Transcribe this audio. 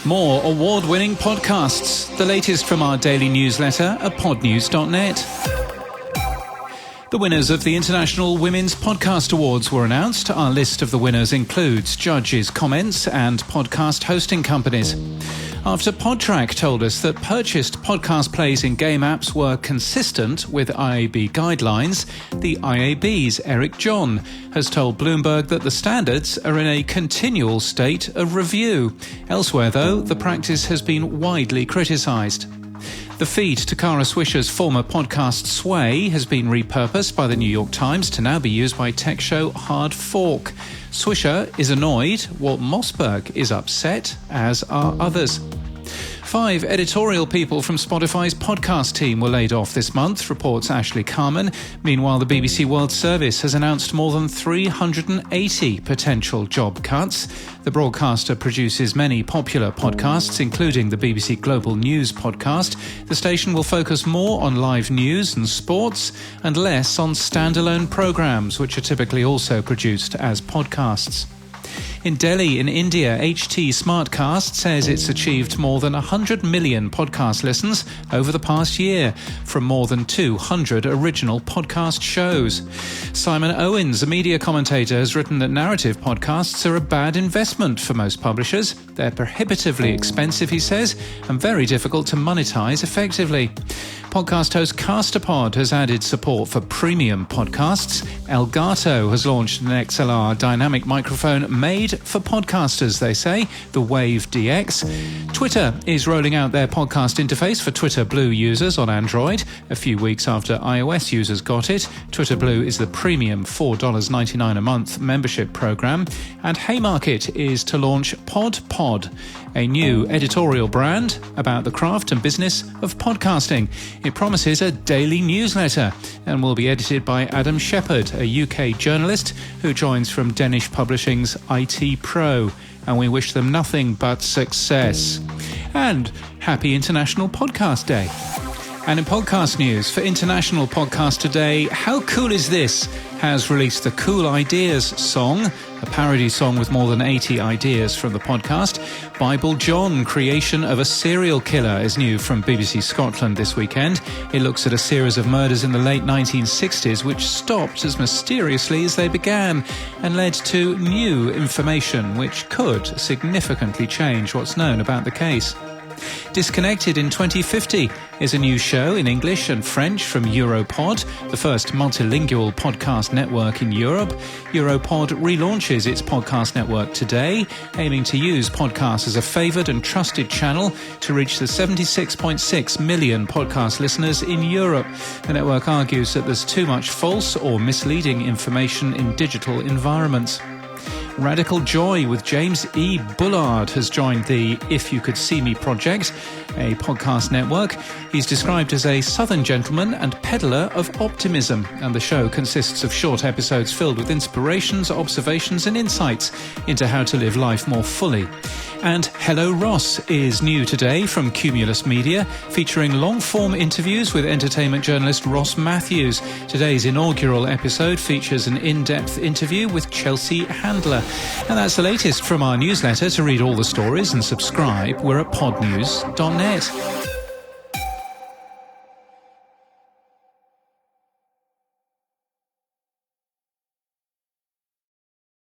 More award-winning podcasts. The latest from our daily newsletter at podnews.net. The winners of the International Women's Podcast Awards were announced. Our list of the winners includes judges' comments and podcast hosting companies. After Podtrac told us that purchased podcast plays in game apps were consistent with IAB guidelines, the IAB's Eric John has told Bloomberg that the standards are in a continual state of review. Elsewhere, though, the practice has been widely criticised. The feed to Kara Swisher's former podcast Sway has been repurposed by the New York Times to now be used by tech show Hard Fork. Swisher is annoyed, Walt Mossberg is upset, as are others. 5 editorial people from Spotify's podcast team were laid off this month, reports Ashley Carman. Meanwhile, the BBC World Service has announced more than 380 potential job cuts. The broadcaster produces many popular podcasts, including the BBC Global News podcast. The station will focus more on live news and sports and less on standalone programmes, which are typically also produced as podcasts. In Delhi, in India, HT Smartcast says it's achieved more than 100 million podcast listens over the past year from more than 200 original podcast shows. Simon Owens, a media commentator, has written that narrative podcasts are a bad investment for most publishers. They're prohibitively expensive, he says, and very difficult to monetize effectively. Podcast host Casterpod has added support for premium podcasts. Elgato has launched an XLR dynamic microphone made for podcasters, they say, the Wave DX. Twitter is rolling out their podcast interface for Twitter Blue users on Android, a few weeks after iOS users got it. Twitter Blue is the premium $4.99 a month membership program. And Haymarket is to launch PodPod, a new editorial brand about the craft and business of podcasting. It promises a daily newsletter and will be edited by Adam Shepherd, a UK journalist who joins from Danish Publishing's IT Pro. And we wish them nothing but success. And happy International Podcast Day. And in podcast news, for International Podcast Day, How Cool Is This? Has released the Cool Ideas song, a parody song with more than 80 ideas from the podcast. Bible John, Creation of a Serial Killer, is new from BBC Scotland this weekend. It looks at a series of murders in the late 1960s which stopped as mysteriously as they began and led to new information which could significantly change what's known about the case. Disconnected in 2050 is a new show in English and French from Europod, the first multilingual podcast network in Europe. Europod relaunches its podcast network today, aiming to use podcasts as a favoured and trusted channel to reach the 76.6 million podcast listeners in Europe. The network argues that there's too much false or misleading information in digital environments. Radical Joy with James E. Bullard has joined the If You Could See Me project, a podcast network. He's described as a southern gentleman and peddler of optimism, and the show consists of short episodes filled with inspirations, observations and insights into how to live life more fully. And Hello Ross is new today from Cumulus Media, featuring long-form interviews with entertainment journalist Ross Matthews. Today's inaugural episode features an in-depth interview with Chelsea Handler. And that's the latest from our newsletter. To read all the stories and subscribe, we're at podnews.net.